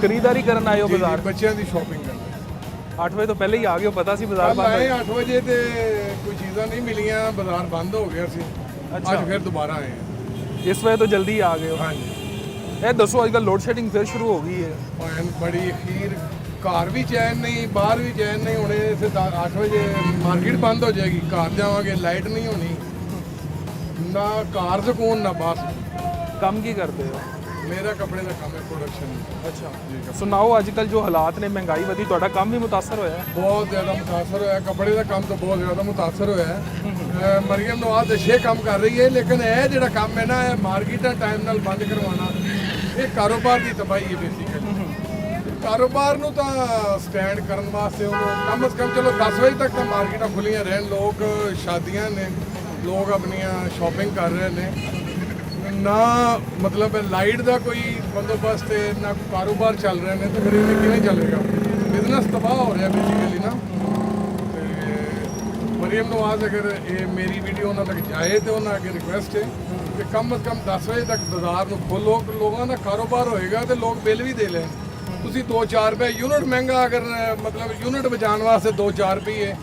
ਖਰੀਦਦਾਰੀ ਕਰਨ ਆਏ ਹੋ ਬਾਜ਼ਾਰ? ਬੱਚਿਆਂ ਦੀ ਸ਼ਾਪਿੰਗ ਕਰਨ 8 ਵਜੇ ਤੋਂ ਪਹਿਲੇ ਹੀ ਆ ਗਏ ਹੋ? ਪਤਾ ਸੀ ਬਾਜ਼ਾਰ ਬੰਦ ਆਏ ਹੈ। 8 ਵਜੇ ਤੇ ਕੋਈ ਚੀਜ਼ਾਂ ਨਹੀਂ ਮਿਲੀਆਂ, ਬਾਜ਼ਾਰ ਬੰਦ ਹੋ ਗਿਆ ਸੀ। ਅੱਜ ਫਿਰ ਦੁਬਾਰਾ ਆਏ ਹਾਂ। ਇਸ ਵਜੇ ਤੋਂ ਜਲਦੀ ਆ ਗਏ ਹੋ? ਹਾਂਜੀ। ਇਹ ਦੱਸੋ ਅੱਜ ਕੱਲ੍ਹ ਲੋਡ ਸ਼ੈਡਿੰਗ ਫਿਰ ਸ਼ੁਰੂ ਹੋ ਗਈ ਹੈ। ਭੈਣ ਬੜੀ ਅਖੀਰ, ਘਰ ਵੀ ਚੈਨ ਨਹੀਂ, ਬਾਹਰ ਵੀ ਚੈਨ ਨਹੀਂ। ਹੁਣੇ ਇੱਥੇ 8 ਵਜੇ ਮਾਰਕੀਟ ਬੰਦ ਹੋ ਜਾਏਗੀ, ਘਰ ਜਾਵਾਂਗੇ ਲਾਈਟ ਨਹੀਂ ਹੋਣੀ, ਨਾ ਘਰ ਸਕੂਨ ਨਾ ਬਾਹਰ। ਕੰਮ ਕੀ ਕਰਦੇ ਹੋ? ਮੇਰਾ ਕੱਪੜੇ ਦਾ ਕੰਮ ਹੈ, ਪ੍ਰੋਡਕਸ਼ਨ। ਅੱਛਾ, ਸੁਣਾਓ ਅੱਜ ਕੱਲ੍ਹ ਜੋ ਹਾਲਾਤ ਨੇ, ਮਹਿੰਗਾਈ ਵਧੀ, ਤੁਹਾਡਾ ਕੰਮ ਵੀ ਮੁਤਾਸਰ ਹੋਇਆ ਹੈ? ਬਹੁਤ ਜ਼ਿਆਦਾ ਮੁਤਾਸਰ ਹੋਇਆ, ਕੱਪੜੇ ਦਾ ਕੰਮ ਤਾਂ ਬਹੁਤ ਜ਼ਿਆਦਾ ਮੁਤਾਸਰ ਹੋਇਆ ਹੈ। ਮਰੀਮ ਨਵਾਜ਼ ਅੱਛੇ ਕੰਮ ਕਰ ਰਹੀ ਹੈ, ਲੇਕਿਨ ਇਹ ਜਿਹੜਾ ਕੰਮ ਹੈ ਨਾ, ਇਹ ਮਾਰਕੀਟਾਂ ਟਾਈਮ ਨਾਲ ਬੰਦ ਕਰਵਾਉਣਾ, ਇਹ ਕਾਰੋਬਾਰ ਦੀ ਤਬਾਹੀ ਹੈ ਬੇਸਿਕਲੀ। ਕਾਰੋਬਾਰ ਨੂੰ ਤਾਂ ਸਟੈਂਡ ਕਰਨ ਵਾਸਤੇ ਉਹਨੂੰ ਕਮ ਸੇ ਕਮ ਚਲੋ 10 ਵਜੇ ਤੱਕ ਤਾਂ ਮਾਰਕੀਟਾਂ ਖੁੱਲੀਆਂ ਰਹਿਣ। ਲੋਕ ਸ਼ਾਦੀਆਂ ਨੇ, ਲੋਕ ਆਪਣੀਆਂ ਸ਼ਾਪਿੰਗ ਕਰ ਰਹੇ ਨੇ, ਨਾ ਮਤਲਬ ਲਾਈਟ ਦਾ ਕੋਈ ਬੰਦੋਬਸਤ ਹੈ, ਨਾ ਕਾਰੋਬਾਰ ਚੱਲ ਰਹੇ ਨੇ, ਤੇ ਫਿਰ ਇਹ ਕਿਵੇਂ ਚੱਲੇਗਾ? ਬਿਜ਼ਨਸ ਤਬਾਹ ਹੋ ਰਿਹਾ ਬੇਸਿਕਲੀ ਨਾ। ਤੇ ਮਰੀਮ ਨਵਾਜ਼ ਅਗਰ ਇਹ ਮੇਰੀ ਵੀਡੀਓ ਉਹਨਾਂ ਤੱਕ ਜਾਏ ਤੇ ਉਹਨਾਂ ਅੱਗੇ ਰਿਕੁਐਸਟ ਹੈ ਕਿ ਕਮ ਸੇ ਕਮ 10 ਵਜੇ ਤੱਕ ਬਾਜ਼ਾਰ ਨੂੰ ਖੋਲੋ, ਲੋਕਾਂ ਦਾ ਕਾਰੋਬਾਰ ਹੋਏਗਾ ਤੇ ਲੋਕ ਬਿੱਲ ਵੀ ਦੇ ਲੈਣ। ਤੁਸੀਂ 2-4 ਰੁਪਏ ਯੂਨਿਟ ਮਹਿੰਗਾ, ਅਗਰ ਮਤਲਬ ਯੂਨਿਟ ਬਚਾਉਣ ਵਾਸਤੇ 2-4 ਰੁਪਏ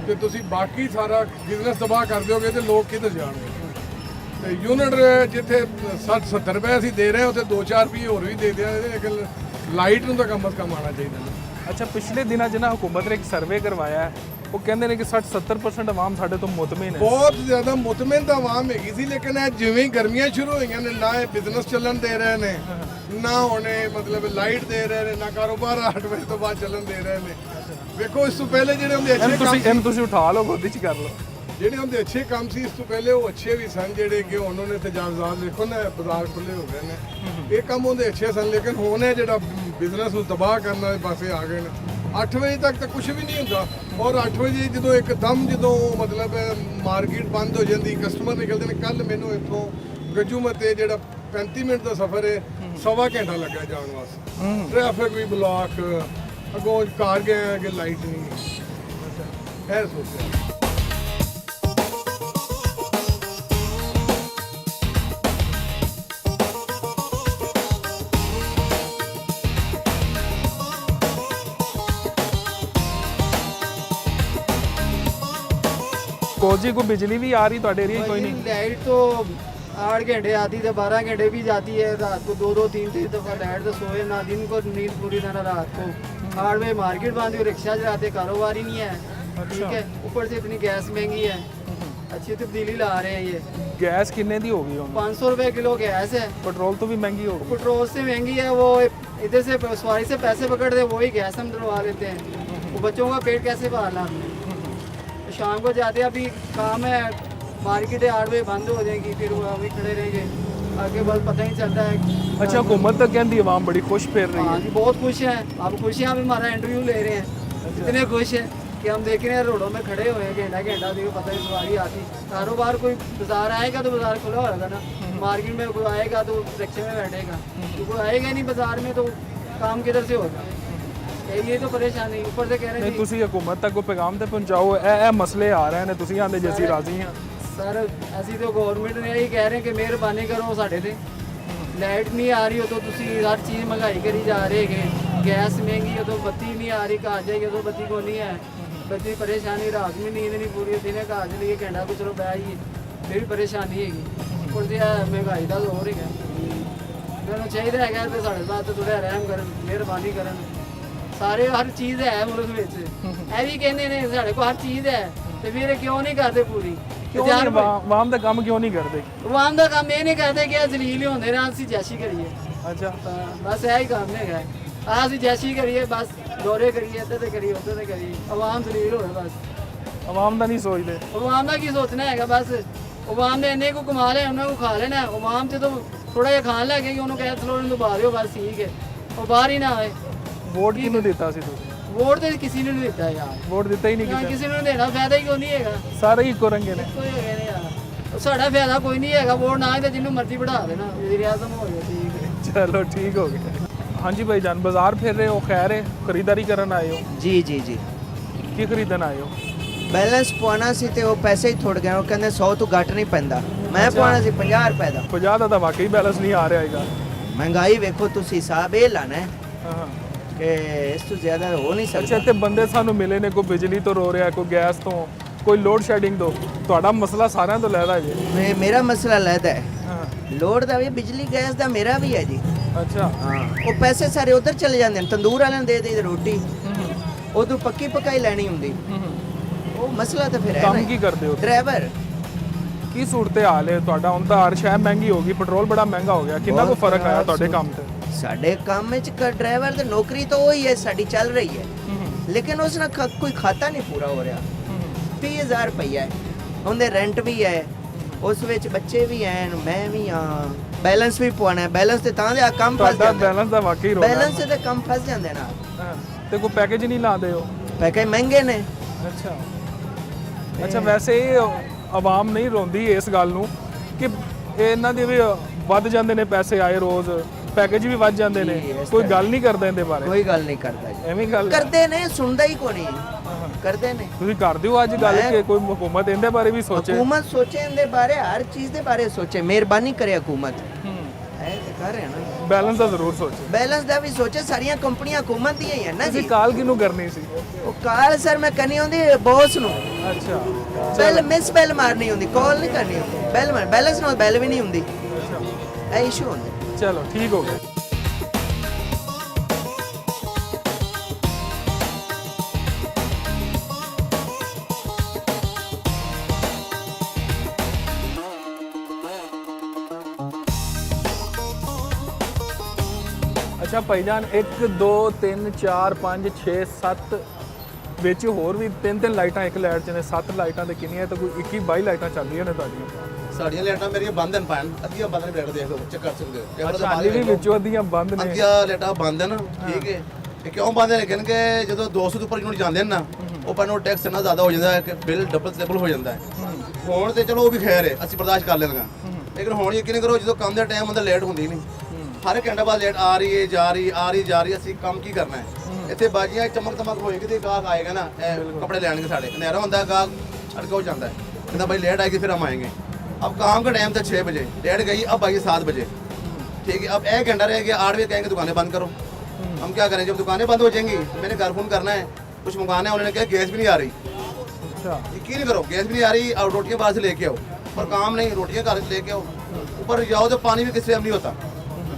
ਤੇ ਤੁਸੀਂ ਬਾਕੀ ਸਾਰਾ ਬਿਜ਼ਨਸ ਤਬਾਹ ਕਰ ਦਿਓਗੇ ਤੇ ਲੋਕ ਕਿੱਧਰ ਜਾਣਗੇ? ਤੇ ਯੂਨਿਟ ਜਿੱਥੇ 60-70 ਰੁਪਏ ਅਸੀਂ ਦੇ ਰਹੇ ਹਾਂ, ਉੱਥੇ 2-4 ਰੁਪਏ ਹੋਰ ਵੀ ਦੇ ਦਿਆਂਗੇ, ਲੇਕਿਨ ਲਾਈਟ ਨੂੰ ਤਾਂ ਕਮ ਸੇ ਕਮ ਆਉਣਾ ਚਾਹੀਦਾ ਨਾ। ਅੱਛਾ, ਪਿਛਲੇ ਦਿਨਾਂ ਜਿਹਨਾਂ ਹੁਕੂਮਤ ਨੇ ਇੱਕ ਸਰਵੇ ਕਰਵਾਇਆ ਹੈ, ਉਹ ਕਹਿੰਦੇ ਨੇ ਕਿ 60-70% ਆਵਾਮ ਸਾਡੇ ਤੋਂ ਮੁਤਮਿਨ ਹੈ। ਬਹੁਤ ਜ਼ਿਆਦਾ ਮੁਤਮਿਨ ਤਾਂ ਆਵਾਮ ਹੈਗੀ ਸੀ, ਲੇਕਿਨ ਇਹ ਜਿਵੇਂ ਹੀ ਗਰਮੀਆਂ ਸ਼ੁਰੂ ਹੋਈਆਂ ਨੇ, ਨਾ ਇਹ ਬਿਜ਼ਨਸ ਚੱਲਣ ਦੇ ਰਹੇ ਨੇ, ਨਾ ਹੁਣੇ ਮਤਲਬ ਲਾਈਟ ਦੇ ਰਹੇ ਨੇ, ਨਾ ਕਾਰੋਬਾਰ 8 ਵਜੇ ਤੋਂ ਬਾਅਦ ਚੱਲਣ ਦੇ ਰਹੇ ਨੇ। ਵੇਖੋ ਇਸ ਤੋਂ ਪਹਿਲੇ ਜਿਹੜੇ ਹੁੰਦੇ ਅੱਛੇ ਕੰਮ, ਤੁਸੀਂ ਉਠਾ ਲਓ, ਗੋਦੀ 'ਚ ਕਰ ਲਓ। ਜਿਹੜੇ ਹੁੰਦੇ ਅੱਛੇ ਕੰਮ ਸੀ ਇਸ ਤੋਂ ਪਹਿਲੇ, ਉਹ ਅੱਛੇ ਵੀ ਸਨ, ਜਿਹੜੇ ਕਿ ਉਹਨਾਂ ਨੇ ਤਜਾਵਜ਼ਾਤ ਦੇਖੋ ਨਾ, ਬਾਜ਼ਾਰ ਖੁੱਲੇ ਹੋ ਗਏ ਨੇ, ਇਹ ਕੰਮ ਹੁੰਦੇ ਅੱਛੇ ਸਨ। ਲੇਕਿਨ ਹੁਣ ਇਹ ਜਿਹੜਾ ਬਿਜ਼ਨਸ ਨੂੰ ਤਬਾਹ ਕਰਨ ਵਾਲੇ ਪਾਸੇ ਆ ਗਏ ਨੇ। 8 ਵਜੇ ਤੱਕ ਤਾਂ ਕੁਝ ਵੀ ਨਹੀਂ ਹੁੰਦਾ, ਔਰ 8 ਵਜੇ ਜਦੋਂ ਇੱਕਦਮ ਜਦੋਂ ਮਤਲਬ ਮਾਰਕੀਟ ਬੰਦ ਹੋ ਜਾਂਦੀ, ਕਸਟਮਰ ਨਿਕਲਦੇ ਨੇ। ਕੱਲ ਮੈਨੂੰ ਇੱਥੋਂ ਗੱਜੂਮਤੇ ਜਿਹੜਾ 35 ਮਿੰਟ ਦਾ ਸਫ਼ਰ ਹੈ, 1.25 ਘੰਟਾ ਲੱਗਾ ਜਾਣ ਵਾਸਤੇ। ਟ੍ਰੈਫਿਕ ਵੀ ਬਲੌਕ, ਅੱਗੋਂ ਕਾਰ ਗਏ ਕਿ ਲਾਈਟ ਨਹੀਂ। ਇਹ ਸੋਚਿਆ कोजी को बिजली भी आ रही ਤੁਹਾਡੇ ਏਰੀਆ? कोई नहीं, लाइट तो 8 घंटे आती है, 12 घंटे भी जाती है। रात को 2-2, 3-3 दफ़ा लाइट तो सोए ना, दिन को नींद पूरी ना रात को। 8 बजे मार्केट बंद हुई, रिक्शा चलाते, कारोबार ही नहीं है। ठीक है, ऊपर से इतनी गैस महंगी है, अच्छी तब्दीली ला रहे हैं ये। गैस कितने दी होगी? 500 रुपये किलो गैस है। पेट्रोल तो भी महंगी होगी। पेट्रोल से महंगी है, वो इधर से सवारी से पैसे पकड़ते, वही गैस हम डलवा लेते हैं। वो बच्चों का पेट कैसे पालना? शाम को जाते हैं, अभी काम है, मार्केट 8 बजे बंद हो जाएगी, फिर वो अभी खड़े रहेंगे, आगे बस पता ही चलता है। अच्छा, हुकूमत तो कहती आवाम बड़ी खुश फिर रही हाँ है। जी, बहुत खुश हैं। अब खुश हैं, हम हमारा इंटरव्यू ले रहे हैं। इतने खुश हैं कि हम देख रहे हैं रोडों में खड़े हुए हैं, घंटा घंटा देखो, पता ही सवारी आती। कारोबार कोई बाजार आएगा तो बाजार खुला होगा ना, मार्केट में कोई आएगा तो रिक्शे में बैठेगा, तो कोई आएगा नहीं बाजार में, तो काम किधर से होगा? ये तो परेशानी ऊपर से कह रहे नहीं, ਤੁਸੀਂ हुकूमत तक को पैगाम तो पहुंचाओ, ਇਹ ਮਸਲੇ ਆ ਰਹੇ ਨੇ, ਤੁਸੀਂ ਆਂਦੇ ਜੇ ਅਸੀਂ ਰਾਜ਼ੀ ਹਾਂ। सर ਅਸੀਂ तो गवर्नमेंट ने यही कह रहे हैं कि मेहरबानी करो ਸਾਡੇ ਤੇ। लाइट नहीं आ रही हो तो ਤੁਸੀਂ हर चीज़ महंगाई करी जा रहे हैं, गैस महंगी हो तो बत्ती नहीं आ रही, घर जाइए तो बत्ती को नहीं है, बत्ती परेशानी, रात में नींद नहीं पूरी होती, दिन घर चलिए घंटा कुछ चलो बैठिए, फिर भी परेशानी हैगी। ऊपर से महंगाई का जोर है। ਮੈਨੂੰ ਚਾਹੀਦਾ ਹੈਗਾ ਤੇ ਸਾਡੇ ਬਾਤ ਥੋੜਾ ਰਹਿਮ ਕਰਨ, ਮਿਹਰਬਾਨੀ ਕਰਨ। ਸਾਰੇ ਹਰ ਚੀਜ਼ ਹੈ ਮੁਲਕ ਵਿੱਚ, ਇਹ ਵੀ ਕਹਿੰਦੇ ਨੇ ਸਾਡੇ ਕੋਲ ਹਰ ਚੀਜ਼ ਹੈ, ਤੇ ਫਿਰ ਕਿਉਂ ਨਹੀਂ ਕਰਦੇ ਪੂਰੀ? ਆਵਾਮ ਦਾ ਕੰਮ ਕਿਉਂ ਨਹੀਂ ਕਰਦੇ? ਆਵਾਮ ਦਾ ਕੰਮ ਇਹ ਨਹੀਂ ਕਰਦੇ ਕਿ ਜ਼ਲੀਲ ਹੁੰਦੇ ਨੇ, ਅਸੀਂ ਜੈਸੀ ਕਰੀਏ। ਅੱਛਾ, ਬਸ ਇਹ ਹੀ ਕੰਮ ਹੈਗਾ, ਅਸੀਂ ਜੈਸੀ ਕਰੀਏ, ਬਸ ਦੌਰੇ ਕਰੀਏ, ਇੱਧਰ ਤੇ ਕਰੀਏ, ਉੱਧਰ ਤੇ ਕਰੀਏ, ਆਵਾਮ ਜ਼ਲੀਲ ਹੋਵੇ ਬਸ। ਆਵਾਮ ਦਾ ਨਹੀਂ ਸੋਚਦੇ। ਆਵਾਮ ਦਾ ਕੀ ਸੋਚਣਾ ਹੈਗਾ? ਬਸ ਆਵਾਮ ਨੇ ਇੰਨੇ ਕੋ ਕਮਾ ਲਿਆ, ਉਹਨਾਂ ਕੋ ਖਾ ਲੈਣਾ। ਆਵਾਮ ਤੇ ਤਾਂ ਥੋੜਾ ਜਿਹਾ ਖਾਣ ਲੱਗੇ ਕਿ ਉਹਨੂੰ ਕਹਿ ਚਲੋ ਇਹਨੂੰ ਦਬਾ ਦਿਓ, ਬਸ ਠੀਕ ਹੈ, ਉਹ ਬਾਹਰ ਹੀ ਨਾ ਆਏ। ਵੋਟ ਕਿਹਨੂੰ ਦਿੱਤਾ ਸੀ ਤੁਸੀਂ? ਵੋਟ ਤੇ ਕਿਸੇ ਨੂੰ ਨਹੀਂ ਦਿੱਤਾ ਯਾਰ, ਵੋਟ ਦਿੱਤਾ ਹੀ ਨਹੀਂ ਨਾ ਕਿਸੇ। ਕਿਸੇ ਨੂੰ ਦੇਣਾ, ਫਾਇਦਾ ਹੀ ਕੋਈ ਨਹੀਂ ਹੈਗਾ। ਸਾਰੇ ਹੀ ਇੱਕੋ ਰੰਗੇ ਨੇ। ਕੋਈ ਹੈਗੇ ਨੇ ਯਾਰ, ਸਾਡਾ ਫਾਇਦਾ ਕੋਈ ਨਹੀਂ ਹੈਗਾ। ਵੋਟ ਨਾ ਹੀ ਤੇ ਜਿਹਨੂੰ ਮਰਜ਼ੀ ਬਿਠਾ ਦੇਣਾ, ਵਜ਼ੀਰ ਆਜ਼ਮ ਹੋ ਗਿਆ, ਠੀਕ ਹੈ। ਚਲੋ ਠੀਕ ਹੋ ਗਿਆ। ਹਾਂਜੀ ਭਾਈ ਜਾਨ, ਬਾਜ਼ਾਰ ਫਿਰ ਰਹੇ ਹੋ? ਖੈਰ ਹੈ, ਖਰੀਦਾਰੀ ਕਰਨ ਆਏ ਹੋ? जी जी जी ਕੀ ਖਰੀਦਣ ਆਏ ਹੋ? बैलेंस पवाना सी ते वो पैसे ही थोड़ गए, वो कहंदे 100 तो घट नहीं पैंदा। मैं पवाना सी 50 रुपए दा। 50 ਦਾ ਤਾਂ ਵਾਕਈ ਬੈਲੈਂਸ ਨਹੀਂ ਆ ਰਿਹਾ ਹੈਗਾ। महंगाई वेखो तुसी हिसाब ये लाना है, ਹਾਂ ਕਿ ਇਸ ਤੋਂ ਜ਼ਿਆਦਾ ਹੋ ਨਹੀਂ ਅੱਛਾ ਸਕਦਾ। ਇੱਥੇ ਬੰਦੇ ਸਾਨੂੰ ਮਿਲੇ ਨੇ, ਕੋਈ ਬਿਜਲੀ ਤੋਂ ਰੋ ਰਿਹਾ, ਕੋਈ ਗੈਸ ਤੋਂ, ਕੋਈ ਲੋਡ ਸ਼ੈਡਿੰਗ ਤੋਂ। ਤੁਹਾਡਾ ਮਸਲਾ ਸਾਰਿਆਂ ਤੋਂ ਲੈਦਾ ਜੀ। ਮੇਰਾ ਮਸਲਾ ਲੈਦਾ ਹੈ, ਹਾਂ ਲੋੜ ਦਾ ਵੀ, ਬਿਜਲੀ ਗੈਸ ਦਾ ਮੇਰਾ ਵੀ ਹੈ ਜੀ। ਅੱਛਾ ਹਾਂ ਉਹ ਪੈਸੇ ਸਾਰੇ ਉਧਰ ਚਲੇ ਜਾਂਦੇ ਨੇ, ਤੰਦੂਰ ਵਾਲਿਆਂ ਨੂੰ ਦੇ ਦੇ ਰੋਟੀ, ਉਦੋਂ ਪੱਕੀ ਪਕਾਈ ਲੈਣੀ ਹੁੰਦੀ। ਉਹ ਮਸਲਾ ਤਾਂ ਫਿਰ ਹੈ ਕੰਮ ਨਾ। ਕੀ ਕਰਦੇ ਹੋ? ਡਰਾਈਵਰ। ਕੀ ਸੂਰਤ ਹਾਲ ਹੈ ਤੁਹਾਡਾ? ਹੁਣ ਤਾਂ ਹਰ ਸ਼ੈ ਮਹਿੰਗੀ ਹੋ ਗਈ, ਪੈਟਰੋਲ ਬੜਾ ਮਹਿੰਗਾ ਹੋ ਗਿਆ, ਕਿੰਨਾ ਕੁ ਫਰਕ ਆਇਆ ਤੁਹਾਡੇ ਕੰਮ ਤੇ? ਸਾਡੇ ਕੰਮ ਵਿੱਚ ਡਰਾਈਵਰ ਦੀ ਨੌਕਰੀ ਤਾਂ ਉਹੀ ਹੈ, ਸਾਡੀ ਚੱਲ ਰਹੀ ਹੈ, ਲੇਕਿਨ ਉਸ ਨਾਲ ਕੋਈ ਖਾਤਾ ਨਹੀਂ ਪੂਰਾ ਹੋ ਰਿਹਾ। 30,000 ਰੁਪਈਆ ਹੈ, ਉਹਦੇ ਰੈਂਟ ਵੀ ਹੈ, ਉਸ ਵਿੱਚ ਬੱਚੇ ਵੀ ਹਨ, ਮੈਂ ਵੀ ਹਾਂ, ਬੈਲੈਂਸ ਵੀ ਪਵਾਉਣਾ ਹੈ। ਬੈਲੈਂਸ ਤੇ ਤਾਂ ਦੇ ਆ ਕੰਮ ਫਸ ਤੁਹਾਡਾ ਜਾਂਦਾ, ਬੈਲੈਂਸ ਦਾ ਵਾਕਈ ਰੋਣਾ ਬੈਲੈਂਸ ਤੇ ਕੰਮ ਫਸ ਜਾਂਦੇ ਨਾ। ਤੇ ਕੋਈ ਪੈਕੇਜ ਨਹੀਂ ਲਾਦੇ ਹੋ? ਪੈਕੇ ਮਹਿੰਗੇ ਨੇ। ਅੱਛਾ ਅੱਛਾ ਵੈਸੇ ਇਹ ਆਵਾਮ ਨਹੀਂ ਰੋਂਦੀ ਇਸ ਗੱਲ ਨੂੰ ਕਿ ਇਹਨਾਂ ਦੇ ਵੀ ਵੱਧ ਜਾਂਦੇ ਨੇ ਪੈਸੇ ਆਏ ਰੋਜ਼, ਪੈਕੇਜ ਵੀ ਵੱਧ ਜਾਂਦੇ ਨੇ, ਜੀ, ਇਸ ਕੋਈ ਤਰ੍ਹਾਂ। ਗੱਲ ਨਹੀਂ ਕਰਦਾ ਇਹਦੇ ਬਾਰੇ? ਕੋਈ ਗੱਲ ਨਹੀਂ ਕਰਦਾ ਜੀ। ਐਵੇਂ ਗੱਲ ਕਰਦੇ ਨੇ, ਸੁਣਦਾ ਹੀ ਕੋਈ ਨਹੀਂ, ਕਰਦੇ ਨੇ। ਤੁਸੀਂ ਕਰਦੇ ਹੋ ਅੱਜ ਗੱਲ ਮੈਂ- ਕਿ ਕੋਈ ਹਕੂਮਤ ਇਹਦੇ ਬਾਰੇ ਵੀ ਸੋਚੇ? ਹਕੂਮਤ ਸੋਚੇ, ਇਹਦੇ ਬਾਰੇ ਹਰ ਚੀਜ਼ ਦੇ ਬਾਰੇ ਸੋਚੇ, ਮਿਹਰਬਾਨੀ ਕਰੇ ਹਕੂਮਤ। ਹੂੰ। ਐ ਤੇ ਕਰ ਰਿਹਾ ਨਾ, ਬੈਲੈਂਸ ਦਾ ਜ਼ਰੂਰ ਸੋਚੇ। ਬੈਲੈਂਸ ਦਾ ਵੀ ਸੋਚੇ। ਸਾਰੀਆਂ ਕੰਪਨੀਆਂ ਹਕੂਮਤ ਦੀਆਂ ਹੀ ਹੈ ਨਾ ਤੁਸੀਂ ਜੀ। ਕਾਲ ਕਿਹਨੂੰ ਕਰਨੀ ਸੀ? ਉਹ ਕਾਲ ਸਰ ਮੈਂ ਕਰਨੀ ਹੁੰਦੀ ਬੌਸ ਨੂੰ, ਅੱਛਾ ਬੈਲ ਮਿਸ ਬੈਲ ਮਾਰਨੀ ਹੁੰਦੀ, ਕਾਲ ਨਹੀਂ ਕਰਨੀ ਹੁੰਦੀ। ਬੈਲ ਮਾਰ, ਬੈਲੈਂਸ ਨਾਲ ਬੈਲ ਵੀ ਨਹੀਂ ਹੁੰਦੀ, ਅੱਛਾ ਇਹ ਇਸ਼ੂ ਹੁੰਦਾ। ਚਲੋ ਠੀਕ ਹੋ ਗਿਆ। ਅੱਛਾ ਭਾਈਜਾਨ 1 2 3 4 5 6 7 ਵਿੱਚ ਹੋਰ ਵੀ 3 ਲਾਈਟਾਂ ਇੱਕ ਲਾਈਟ 'ਚ ਨੇ, 7 ਲਾਈਟਾਂ ਤੇ ਕਿੰਨੀਆਂ? ਤਾਂ ਕੋਈ 21 22 ਲਾਈਟਾਂ ਚੱਲਦੀਆਂ ਨੇ ਤੁਹਾਡੀਆਂ। ਸਾਡੀਆਂ ਲਾਈਟਾਂ ਮੇਰੀਆਂ ਬੰਦ ਹਨ ਪੈਣ, ਅੱਧੀਆਂ ਬੰਦ ਨੇ, ਬੈਠ ਦੇਖ ਲਓ, ਚੈੱਕ ਕਰ ਸਕਦੇ ਹੋ। ਕੈਮਰਾ ਅੱਛਾ ਦੇ ਹਾਲੀ ਵੀ ਵਿੱਚੋਂ ਅੱਧੀਆਂ ਬੰਦ ਨੇ। ਅੱਧੀਆਂ ਲਾਈਟਾਂ ਬੰਦ ਹਨ, ਠੀਕ ਹੈ। ਇਹ ਕਿਉਂ ਬੰਦ ਨੇ? ਕਿ ਜਦੋਂ 200 ਤੋਂ ਉੱਪਰ ਯੂਨਿਟ ਜਾਂਦੇ ਨੇ ਨਾ, ਉਹ ਪਰ ਨੂੰ ਟੈਕਸ ਇੰਨਾ ਜ਼ਿਆਦਾ ਹੋ ਜਾਂਦਾ ਹੈ ਕਿ ਬਿੱਲ ਡਬਲ ਟ੍ਰਿਪਲ ਹੋ ਜਾਂਦਾ ਹੈ। ਹੁਣ ਤੇ ਚਲੋ ਉਹ ਵੀ ਖੈਰ ਹੈ, ਅਸੀਂ ਬਰਦਾਸ਼ਤ ਕਰ ਲੈਂਦੇ ਹਾਂ, ਲੇਕਿਨ ਹੁਣ ਯਕੀਨ ਕਰੋ ਜਦੋਂ ਕੰਮ ਦਾ ਟਾਈਮ ਹੁੰਦਾ ਲੇਟ ਹੁੰਦੀ ਨਹੀਂ। ਹਰ ਇੱਕ ਘੰਟੇ ਬਾਅਦ ਲੇਟ ਆ ਰਹੀ ਹੈ, ਜਾ ਰਹੀ ਜਾ ਰਹੀ, ਅਸੀਂ ਕੰਮ ਕੀ ਕਰਨਾ ਹੈ? ਇੱਥੇ ਬਾਜੀਆਂ ਚਮਕ ਦਮਕ ਹੋਏਗੀ ਤੇ ਗਾਹਕ ਆਏਗਾ ਨਾ, ਇਹ ਕੱਪੜੇ ਲੈਣਗੇ ਸਾਡੇ। ਹਨੇਰਾ ਹੁੰਦਾ, ਗਾਹਕ ਛੱਡ ਹੋ ਜਾਂਦਾ है, कहता भाई लेट आएगी फिर हम आएंगे। अब काम का टाइम था 6 बजे, लेट गई, अब आएगी 7 बजे, ठीक है। अब 1 घंटा रह गया, 8 बजे कहेंगे दुकानें बंद करो। हम क्या करें? जब दुकानें बंद हो जाएंगी, मैंने घर फोन करना है, कुछ मंगवाना है, उन्होंने कहा गैस भी नहीं आ रही। अच्छा यकीन करो, गैस भी नहीं आ रही और रोटियां बाहर से लेके आओ, पर काम नहीं, रोटियां घर से लेके आओ। ऊपर जाओ तो पानी भी किसी टाइम नहीं होता,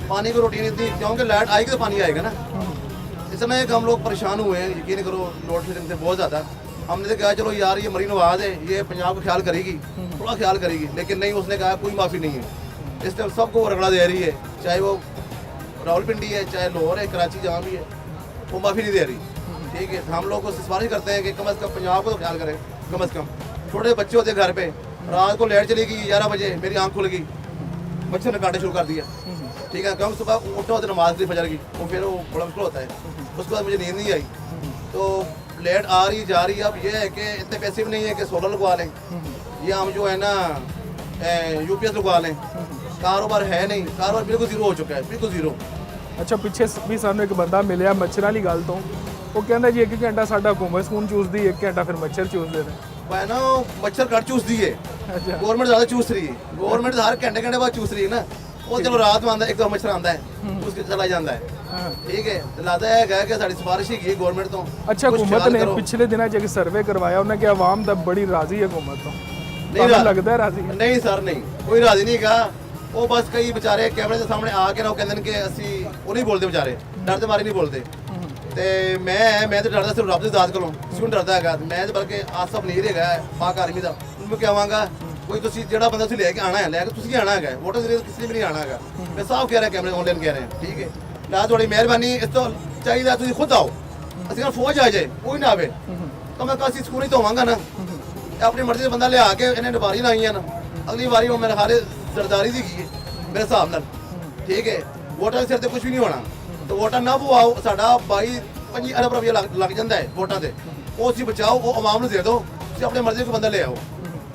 पानी की रोटी नहीं थी, क्योंकि लाइट आएगी तो पानी आएगा ना। इस समय हम लोग परेशान हुए हैं, यकीन करो, लोड शेडिंग से बहुत ज़्यादा। हमने तो कहा चलो यार ये मरीन नवाज है, ये पंजाब का ख्याल करेगी, थोड़ा ख्याल करेगी, लेकिन नहीं, उसने कहा कोई माफ़ी नहीं है। इस टाइम सबको रगड़ा दे रही है, चाहे वो रावलपिंडी है, चाहे लाहौर है, कराची, जहाँ भी है, वो माफ़ी नहीं दे रही, ठीक है। हम लोग को सिफारिश करते हैं कि कम से कम पंजाब को तो ख्याल करें, कम से कम। छोटे बच्चे होते घर पे, रात को लाइट चली गई 11 बजे, मेरी आँख खुल गई, मच्छर ने काटना शुरू कर दिया, ठीक है। क्योंकि सुबह उठो तो नमाज की फजर की, वो फिर वो बड़ा मुश्किल होता है। उसके बाद मुझे नींद नहीं आई, तो लाइट आ रही जा रही। अब ये है कि इतने पैसे भी नहीं है कि सोलर लगवा लें, या हम जो है ना UPS लगवा लें। कारोबार है नहीं, कारोबार बिल्कुल जीरो हो चुका है, बिल्कुल जीरो। ਅੱਛਾ ਪਿੱਛੇ ਵੀ ਸਾਨੂੰ ਇੱਕ ਬੰਦਾ ਮਿਲਿਆ ਮੱਛਰਾਂ ਵਾਲੀ ਗੱਲ ਤੋਂ, ਉਹ ਕਹਿੰਦਾ ਜੀ 1 ਘੰਟਾ ਸਾਡਾ ਹਕੂਮਤ ਸਕੂਨ ਚੂਸਦੀ, 1 ਘੰਟਾ ਫਿਰ ਮੱਛਰ ਚੂਸਦੇ ਨੇ। है ना, मच्छर कट चूसती है, अच्छा गवर्नमेंट ज़्यादा चूस रही है, गवर्नमेंट हर घंटे बाद चूस रही है ना। वो चलो रात में आता है, एक दो मच्छर आता है, उसके चला जाता है, हाँ। ठीक है। तो लाता है कि साड़ी सिफारिश ही गवर्नमेंट तो ਅੱਛਾ कुछ ਹਕੂਮਤ ख्याल ਨੇ करो। ਪਿਛਲੇ ਦਿਨਾਂ 'ਚ ਇੱਕ ਸਰਵੇ ਕਰਵਾਇਆ, ਉਹਨੇ ਕਿਹਾ ਆਵਾਮ ਤਾਂ ਬੜੀ ਰਾਜ਼ੀ ਹੈ ਹਕੂਮਤ ਤੋਂ। नहीं ਤੁਹਾਨੂੰ ਲੱਗਦਾ ਹੈ ਰਾਜ਼ੀ ਹੈ? नहीं सर, नहीं, कोई राजी नहीं कहा। वो बस कई बेचारे कैमरे के सामने आके ना कहते कि ਅਸੀਂ ਉਹ ਨਹੀਂ ਬੋਲਦੇ बेचारे, डरते मारे नहीं बोलते। ਤੇ ਮੈਂ ਤਾਂ ਡਰਦਾ ਸਿਰਫ ਰੱਬ ਦੀ ਜ਼ਾਤ ਕੋਲੋਂ, ਕਿਉਂ ਡਰਦਾ ਹੈਗਾ? ਮੈਂ ਤਾਂ ਬਲਕਿ ਆਸਫ ਨਹੀਂ ਹੈਗਾ ਪਾਕ ਆਰਮੀ ਦਾ, ਉਹਨੂੰ ਕਹਾਂਗਾ ਕੋਈ ਤੁਸੀਂ ਜਿਹੜਾ ਬੰਦਾ ਤੁਸੀਂ ਲੈ ਕੇ ਆਣਾ ਹੈ, ਲੈ ਕੇ ਤੁਸੀਂ ਆਣਾ ਹੈਗਾ, ਵੋਟਰ ਜ਼ਰੀਏ ਕਿਸੇ ਨੇ ਵੀ ਨਹੀਂ ਆਣਾ ਹੈਗਾ। ਮੈਂ ਸਾਫ਼ ਕਹਿ ਰਿਹਾ, ਕੈਮਰੇ ਆਨਲਾਈਨ ਕਹਿ ਰਹੇ ਠੀਕ ਹੈ। ਨਾ ਤੁਹਾਡੀ ਮਿਹਰਬਾਨੀ, ਇਸ ਤੋਂ ਚਾਹੀਦਾ ਤੁਸੀਂ ਖੁਦ ਆਓ, ਅਸੀਂ ਨਾਲ ਫੌਜ ਆ ਜਾਏ, ਕੋਈ ਨਾ ਆਵੇ ਤਾਂ ਮੈਂ ਕਾਸੀ ਸਕੂਲ ਹੀ ਧੋਵਾਂਗਾ ਨਾ। ਆਪਣੀ ਮਰਜ਼ੀ ਦਾ ਬੰਦਾ ਲਿਆ ਕੇ ਇਹਨੇ ਦੁਬਾਰੀ ਲਾਈਆਂ ਨਾ, ਅਗਲੀ ਵਾਰੀ ਉਹ ਮੇਰੇ ਹਾਰੇ ਸਰਦਾਰੀ ਦੀ ਕੀ ਹੈ ਮੇਰੇ ਹਿਸਾਬ ਨਾਲ, ਠੀਕ ਹੈ। ਵੋਟਾਂ ਦੇ ਸਿਰ ਤੇ ਕੁਝ ਵੀ ਨਹੀਂ ਹੋਣਾ, ਤੇ ਵੋਟਾਂ ਨਾ ਪਵਾਓ। ਸਾਡਾ 22-25 ਅਰਬ ਰੁਪਇਆ ਲੱਗ ਜਾਂਦਾ ਹੈ ਵੋਟਾਂ ਤੇ, ਉਹ ਤੁਸੀਂ ਬਚਾਓ, ਉਹ ਆਵਾਮ ਨੂੰ ਦੇ ਦਿਓ, ਤੁਸੀਂ ਆਪਣੇ ਮਰਜ਼ੀ ਦਾ ਬੰਦਾ ਲੈ ਆਓ,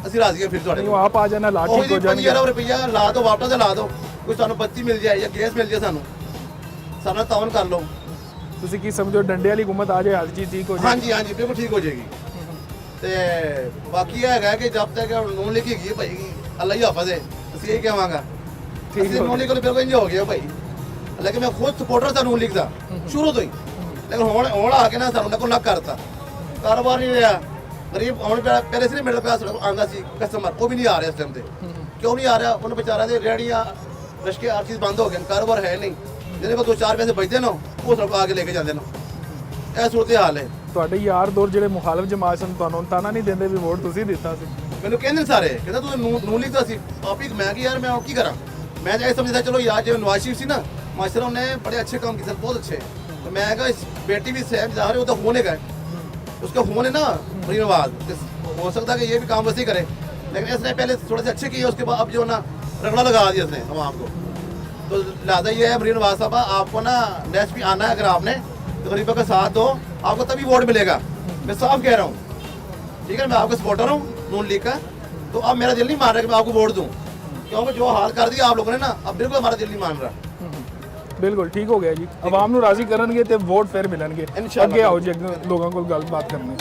ਅਸੀਂ ਰਾਜ਼ੀ ਹਾਂ ਫਿਰ ਤੁਹਾਡੇ ਨਹੀਂ ਉਹ ਆਪ ਆ ਜਾਣਾ ਲਾ ਉਹ ਠੀਕ ਹੋ 25 ਜਾਣਗੇ। ਅਰਬ ਰੁਪਇਆ ਲਾ ਦਿਓ, ਵਾਪਸ ਤੇ ਲਾ ਦਿਓ, ਕੋਈ ਸਾਨੂੰ ਬੱਤੀ ਮਿਲ ਜਾਏ ਜਾਂ ਗੈਸ ਮਿਲ ਜਾਏ, ਸਾਨੂੰ ਸਾਡਾ ਤਾਵਨ ਕਰ ਲਓ। ਤੁਸੀਂ ਕੀ ਸਮਝੋ ਡੰਡੇ ਵਾਲੀ ਹਕੂਮਤ ਆ ਜਾਏ ਹਰ ਚੀਜ਼ ਠੀਕ ਹੋ ਜਾਏ? ਹਾਂਜੀ ਹਾਂਜੀ ਬਿਲਕੁਲ ਠੀਕ ਹੋ ਜਾਏਗੀ। ਤੇ ਬਾਕੀ ਇਹ ਹੈਗਾ ਕਿ ਜਦ ਤੱਕ ਨੂਨ ਲਿਖੀ ਗਈ ਭਾਈ, ਅੱਲਾ ਹੀ ਹਾਫਿਜ਼ ਹੈ, ਅਸੀਂ ਇਹ ਕਹਾਂਗਾ। ਠੀਕ ਅਸੀਂ ਹੋ ਨੂਨ ਲਿਖ ਬਿਲਕੁਲ ਇੰਜ ਹੋ ਗਿਆ ਭਾਈ, ਲੇਕਿਨ ਮੈਂ ਖੁਦ ਸਪੋਰਟਰ ਦਾ ਨੂਨ ਲਿਖਦਾ, ਸ਼ੁਰੂ ਤੋਂ ਹੀ। ਲੇਕਿਨ ਹੁਣ ਆ ਕੇ ਨਾ ਸਾਨੂੰ ਕੋਲ ਲੱਗ ਕਰਤਾ, ਕਾਰੋਬਾਰ ਨਹੀਂ ਰਿਹਾ। ਗਰੀਬ ਹੁਣ ਪਹਿਲੇ ਸੀ ਮਿਡਲ ਕਲਾਸ ਆਉਂਦਾ ਸੀ ਕਸਟਮਰ, ਉਹ ਵੀ ਨਹੀਂ ਆ ਰਿਹਾ ਇਸ ਟਾਈਮ ਤੇ। ਕਿਉਂ ਨਹੀਂ ਆ ਰਿਹਾ? ਉਹਨਾਂ ਵਿਚਾਰਿਆਂ ਦੇ ਰੇਹੜੀਆਂ ਰਸ਼ਕੇ ਹਰ ਚੀਜ਼ ਬੰਦ ਹੋ ਗਏ, ਕਾਰੋਬਾਰ ਹੈ ਨਹੀਂ। ਜਿਹਦੇ ਕੋਲ 2-4 ਪੈਸੇ ਬਚਦੇ ਨੇ ਉਹ ਸਭ ਆ ਕੇ ਲੈ ਕੇ ਜਾਂਦੇ ਨੇ। ਇਹ ਸੂਰਤ ਹਾਲ ਹੈ। ਤੁਹਾਡੇ ਯਾਰ ਦੋਸਤ ਜਿਹੜੇ ਮੁਖਾਲਫ ਜਮਾਤ ਸਨ ਤੁਹਾਨੂੰ ਤਾਨਾ ਨਹੀਂ ਦਿੰਦੇ ਵੀ ਵੋਟ ਤੁਸੀਂ ਦਿੱਤਾ ਸੀ? ਮੈਨੂੰ ਕਹਿੰਦੇ ਨੇ ਸਾਰੇ, ਕਹਿੰਦਾ ਤੂੰ ਨੂੰ ਲਿਖਦਾ ਸੀ ਆਪ ਹੀ। ਮੈਂ ਕਿ ਯਾਰ ਮੈਂ ਕੀ ਕਰਾਂ, ਮੈਂ ਤਾਂ ਇਹ ਸਮਝਦਾ ਚਲੋ ਯਾਰ ਜਿਵੇਂ ਨਵਾਜ਼ ਸ਼ਰੀਫ ਸੀ ਨਾ, ਮਾਸ਼ਾਅੱਲਾ ਉਹਨੇ बड़े अच्छे काम किए, बहुत अच्छे। तो मैं कहा इस बेटी भी सहम जा रही, वो तो होने का है, उसका होने ना मरीन नवाज हो सकता है कि ये भी काम वैसे ही करे, लेकिन इसने पहले थोड़े से अच्छे किए, उसके बाद अब जो ना रगड़ा लगा दिया इसने आवाम को। तो लिहाजा ये है मरीन नवाज साहब, आपको ना नेक्स्ट भी आना है, अगर आपने तो गरीबों का साथ दो, आपको तभी वोट मिलेगा। मैं साफ कह रहा हूँ, ठीक है। मैं आपका सपोर्टर हूँ नून लीग का, तो अब मेरा दिल नहीं मान रहा कि मैं आपको वोट दूँ, क्योंकि जो हाल कर दिया आप लोगों ने ना, अब बिल्कुल हमारा दिल नहीं मान रहा। ਬਿਲਕੁਲ ਠੀਕ ਹੋ ਗਿਆ ਜੀ। ਆਵਾਮ ਨੂੰ ਰਾਜ਼ੀ ਕਰਨਗੇ ਤੇ ਵੋਟ ਫਿਰ ਮਿਲਣਗੇ। ਇਨਸ਼ਾਅੱਲਾ। ਅੱਗੇ ਆਓ ਜੀ, ਅੱਗੇ ਲੋਕਾਂ ਕੋਲ ਗੱਲਬਾਤ ਕਰਨੀ।